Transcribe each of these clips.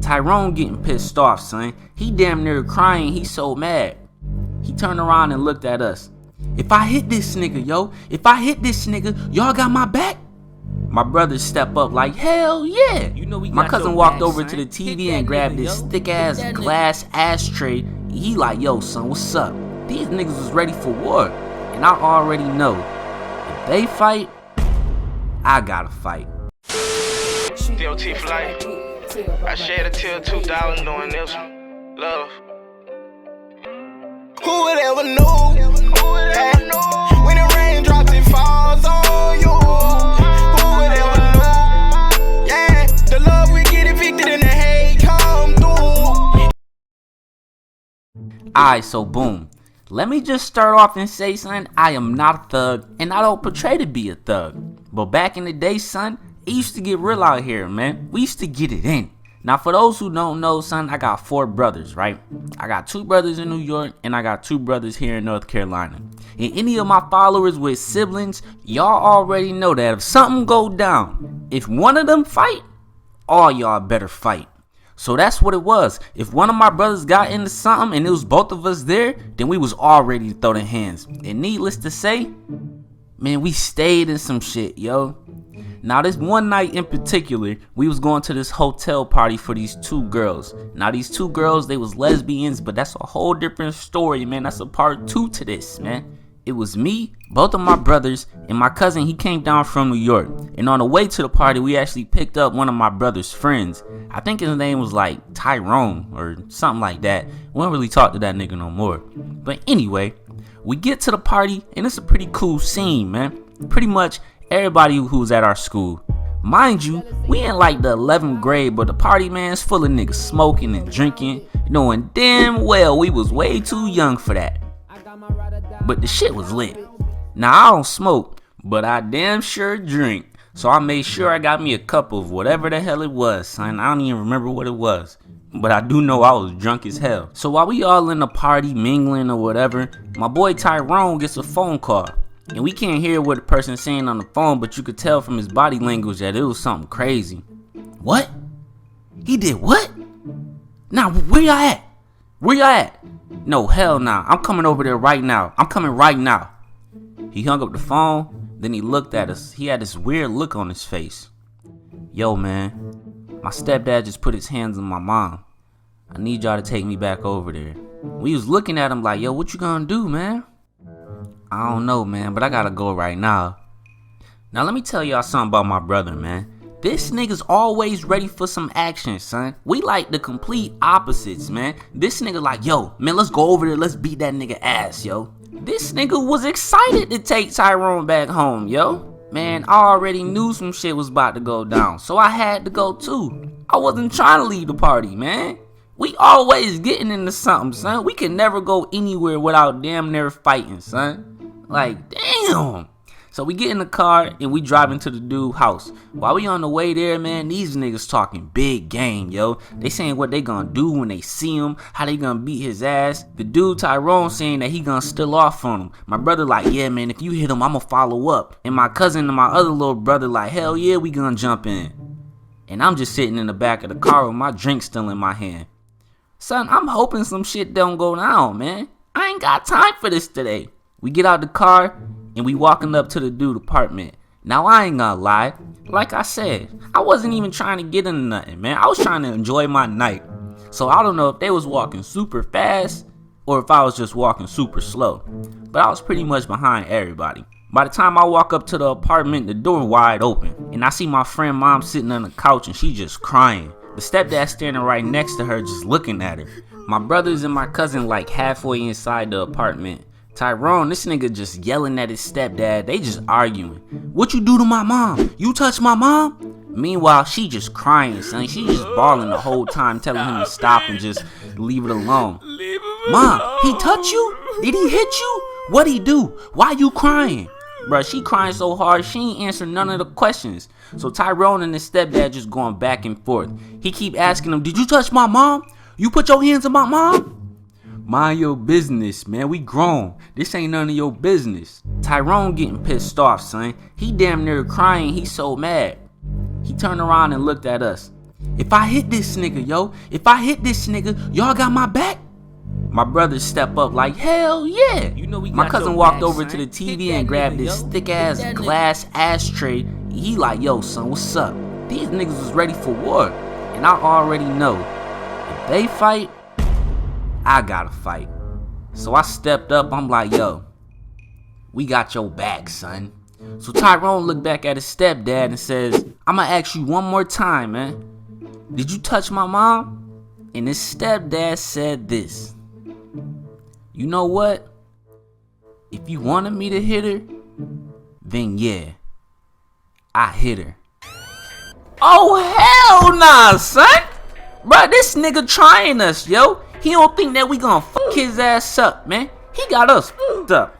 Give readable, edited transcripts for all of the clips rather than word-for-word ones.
Tyrone getting pissed off, son. He damn near crying, he so mad. He turned around and looked at us. If I hit this nigga, yo, if I hit this nigga, y'all got my back? My brothers step up like, hell yeah. You know my cousin walked over to the TV and grabbed this thick ass glass ashtray. He like, yo son, what's up? These niggas was ready for war. And I already know, if they fight, I gotta fight. DOT for life. I shed a tear, $2 doing this one. Love. Who would ever know? When the rain drops, it falls on you. Who would ever know? Yeah, the love we get evicted and the hate come through. Alright, so boom. Let me just start off and say, son, I am not a thug, and I don't portray to be a thug. But back in the day, son, it used to get real out here, man. We used to get it in. Now, for those who don't know, son, I got 4 brothers, right? I got 2 brothers in New York, and I got 2 brothers here in North Carolina. And any of my followers with siblings, y'all already know that if something go down, if one of them fight, all y'all better fight. So that's what it was. If one of my brothers got into something and it was both of us there, then we was all ready to throw the hands. And needless to say, man, we stayed in some shit, yo. Now, this one night in particular, we was going to this hotel party for these 2 girls. Now, these 2 girls, they was lesbians, but that's a whole different story, man. That's a part 2 to this, man. It was me, both of my brothers, and my cousin. He came down from New York. And on the way to the party, we actually picked up one of my brother's friends. I think his name was like Tyrone or something like that. We don't really talk to that nigga no more. But anyway, we get to the party, and it's a pretty cool scene, man. Pretty much everybody who's at our school. Mind you, we in like the 11th grade, but the party, man, is full of niggas smoking and drinking, knowing damn well we was way too young for that. But the shit was lit. Now, I don't smoke, but I damn sure drink. So I made sure I got me a cup of whatever the hell it was, son. I don't even remember what it was. But I do know I was drunk as hell. So while we all in the party mingling or whatever, my boy Tyrone gets a phone call. And we can't hear what the person's saying on the phone, but you could tell from his body language that it was something crazy. What? He did what? Nah, where y'all at? Where y'all at? No, hell nah. I'm coming over there right now. I'm coming right now. He hung up the phone, then he looked at us. He had this weird look on his face. Yo, man, my stepdad just put his hands on my mom. I need y'all to take me back over there. We was looking at him like, yo, what you gonna do, man? I don't know, man, but I gotta go right now. Now, let me tell y'all something about my brother, man. This nigga's always ready for some action, son. We like the complete opposites, man. This nigga like, yo, man, let's go over there. Let's beat that nigga ass, yo. This nigga was excited to take Tyrone back home, yo. Man, I already knew some shit was about to go down, so I had to go too. I wasn't trying to leave the party, man. We always getting into something, son. We can never go anywhere without damn near fighting, son. Like, damn. So we get in the car and we driving to the dude's house. While we on the way there, man, these niggas talking big game, yo. They saying what they gonna do when they see him, how they gonna beat his ass. The dude Tyrone saying that he gonna steal off on him. My brother like, yeah, man, if you hit him, I'ma follow up. And my cousin and my other little brother like, hell yeah, we gonna jump in. And I'm just sitting in the back of the car with my drink still in my hand. Son, I'm hoping some shit don't go down, man. I ain't got time for this today. We get out the car and we walking up to the dude's apartment. Now, I ain't gonna lie. Like I said, I wasn't even trying to get into nothing, man. I was trying to enjoy my night. So I don't know if they was walking super fast or if I was just walking super slow. But I was pretty much behind everybody. By the time I walk up to the apartment, the door wide open. And I see my friend mom sitting on the couch and she just crying. The stepdad standing right next to her just looking at her. My brothers and my cousin like halfway inside the apartment. Tyrone, this nigga just yelling at his stepdad. They just arguing. What you do to my mom? You touch my mom? Meanwhile, she just crying, son. She just bawling the whole time, telling him to stop and just leave it alone. Mom, he touch you? Did he hit you? What'd he do? Why you crying? Bruh, she crying so hard, she ain't answering none of the questions. So Tyrone and his stepdad just going back and forth. He keep asking him, did you touch my mom? You put your hands on my mom? Mind your business, man. We grown. This ain't none of your business. Tyrone getting pissed off, son. He damn near crying. He so mad. He turned around and looked at us. If I hit this nigga, yo, if I hit this nigga, y'all got my back? My brothers step up like, hell yeah. You know my cousin walked over to the TV and grabbed this thick ass glass ashtray. He like, yo son, what's up? These niggas was ready for war. And I already know, if they fight, I gotta fight. So I stepped up, I'm like, yo, we got your back, son. So Tyrone looked back at his stepdad and says, I'ma ask you one more time, man. Did you touch my mom? And his stepdad said this. You know what? If you wanted me to hit her, then yeah, I hit her. Oh hell nah, son! Bruh, this nigga trying us, yo. He don't think that we gonna fuck his ass up, man. He got us fucked up.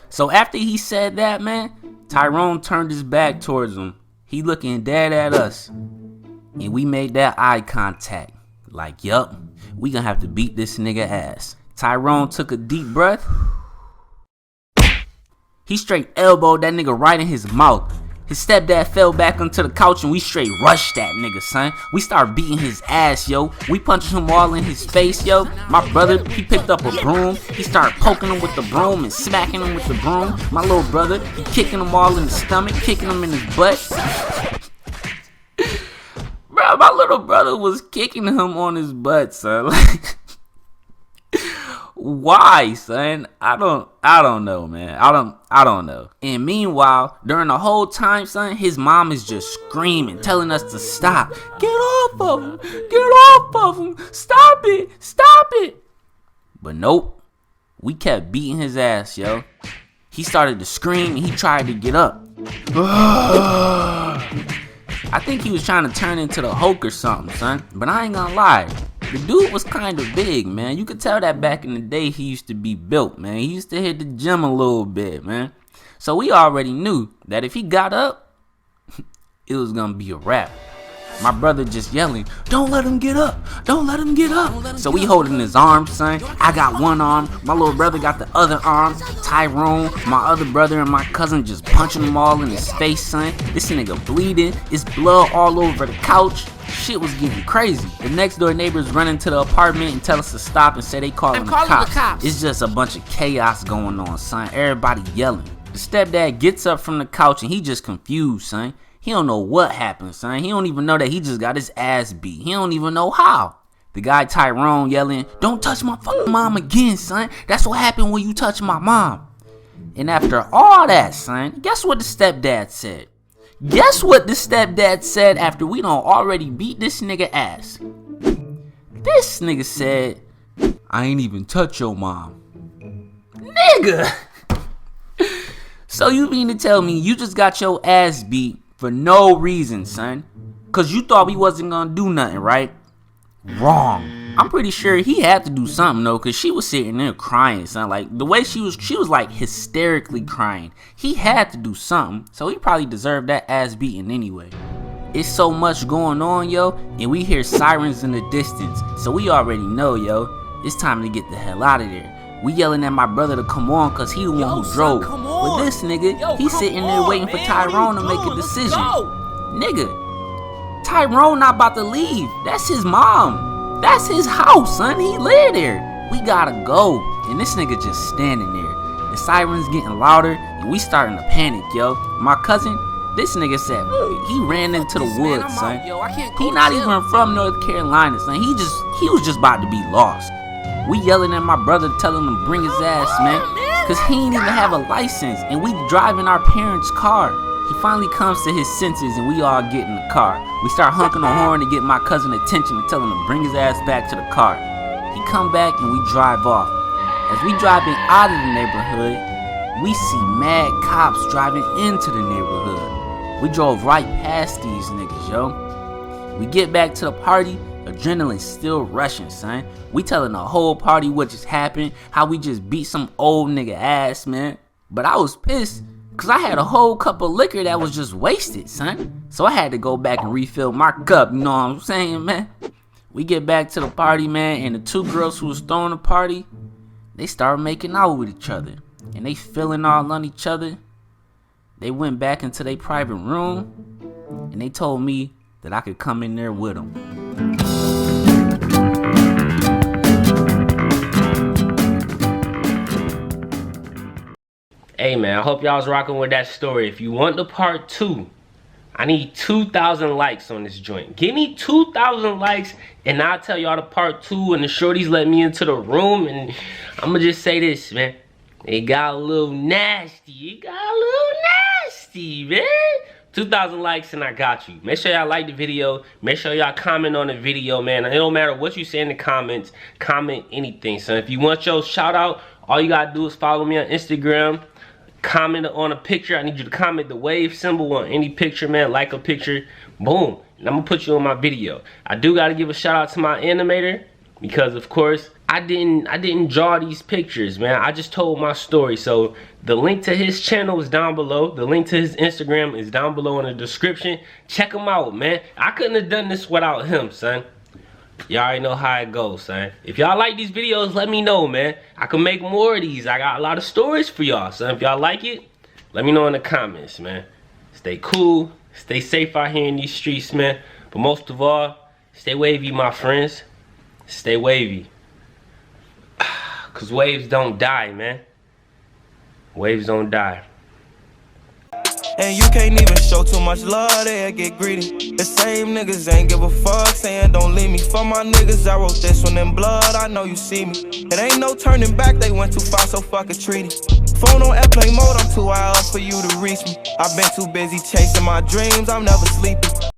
So after he said that, man, Tyrone turned his back towards him. He looking dead at us. And we made that eye contact. Like, yup, we gonna have to beat this nigga ass. Tyrone took a deep breath. He straight elbowed that nigga right in his mouth. His stepdad fell back onto the couch and we straight rushed that nigga, son. We started beating his ass, yo. We punched him all in his face, yo. My brother, he picked up a broom. He started poking him with the broom and smacking him with the broom. My little brother, he kicking him all in the stomach, kicking him in his butt. Bro, my little brother was kicking him on his butt, son. Like, why, son? I don't know, man. I don't know. And meanwhile, during the whole time, son, his mom is just screaming, telling us to stop. Get off of him. Get off of him. Stop it. Stop it. But nope. We kept beating his ass, yo. He started to scream and he tried to get up. I think he was trying to turn into the Hulk or something, son. But I ain't gonna lie. The dude was kind of big, man. You could tell that back in the day he used to be built, man. He used to hit the gym a little bit, man. So we already knew that if he got up, it was gonna be a wrap. My brother just yelling, don't let him get up. Don't let him get up. So we holding his arm, son. I got one arm. My little brother got the other arm. Tyrone, my other brother, and my cousin just punching them all in his face, son. This nigga bleeding. It's blood all over the couch. Shit was getting crazy. The next door neighbors run into the apartment and tell us to stop and say they calling the cops. It's just a bunch of chaos going on, son. Everybody yelling. The stepdad gets up from the couch and he just confused, son. He don't know what happened, son. He don't even know that he just got his ass beat. He don't even know how. The guy Tyrone yelling, don't touch my fucking mom again, son. That's what happened when you touch my mom. And after all that, son, guess what the stepdad said? Guess what the stepdad said after we done already beat this nigga ass? This nigga said, I ain't even touch your mom. Nigga! So you mean to tell me you just got your ass beat for no reason, son? Cause you thought we wasn't gonna do nothing, right? Wrong. I'm pretty sure he had to do something though, cause she was sitting there crying, son. Like the way she was like hysterically crying. He had to do something, so he probably deserved that ass beating anyway. It's so much going on, yo, and we hear sirens in the distance, so we already know, yo, it's time to get the hell out of there. We yelling at my brother to come on cause he the one who drove. But this nigga, he's sitting there waiting for Tyrone to make a decision. Nigga, Tyrone not about to leave. That's his mom. That's his house, son. He live there. We gotta go. And this nigga just standing there. The sirens getting louder and we starting to panic, yo. My cousin, this nigga said he ran into the woods, son. He not even from North Carolina, son. He was just about to be lost. We yelling at my brother, telling him to bring his ass, man. Cause he ain't even have a license and we driving our parents' car. He finally comes to his senses and we all get in the car. We start honking the horn to get my cousin attention and tell him to bring his ass back to the car. He come back and we drive off. As we driving out of the neighborhood, we see mad cops driving into the neighborhood. We drove right past these niggas, yo. We get back to the party. Adrenaline still rushing, son. We telling the whole party what just happened, how we just beat some old nigga ass, man. But I was pissed cause I had a whole cup of liquor that was just wasted, son. So I had to go back and refill my cup, you know what I'm saying, man? We get back to the party, man, and the two girls who was throwing the party, they started making out with each other. And they feeling all on each other. They went back into their private room and they told me that I could come in there with them. Hey man, I hope y'all was rocking with that story. If you want the part 2, I need 2,000 likes on this joint. Give me 2,000 likes and I'll tell y'all the part 2, and the shorties let me into the room, and I'ma just say this, man. It got a little nasty. Man. 2,000 likes and I got you. Make sure y'all like the video. Make sure y'all comment on the video, man. It don't matter what you say in the comments. Comment anything, son. If you want your shout out, all you gotta do is follow me on Instagram. Comment on a picture. I need you to comment the wave symbol on any picture, man. Like a picture. Boom. And I'm gonna put you on my video. I do gotta give a shout out to my animator, because of course I didn't draw these pictures, man. I just told my story. So the link to his channel is down below. The link to his Instagram is down below in the description. Check him out, man. I couldn't have done this without him, son. Y'all already know how it goes, son. If y'all like these videos, let me know, man. I can make more of these. I got a lot of stories for y'all, son. If y'all like it, let me know in the comments, man. Stay cool. Stay safe out here in these streets, man. But most of all, stay wavy, my friends. Stay wavy. Cause waves don't die, man. Waves don't die. And you can't even show too much love, they'll get greedy. The same niggas ain't give a fuck, saying don't leave me. For my niggas, I wrote this one in blood, I know you see me. It ain't no turning back, they went too far, so fuck a treaty. Phone on airplane mode, I'm too high up for you to reach me. I've been too busy chasing my dreams, I'm never sleeping.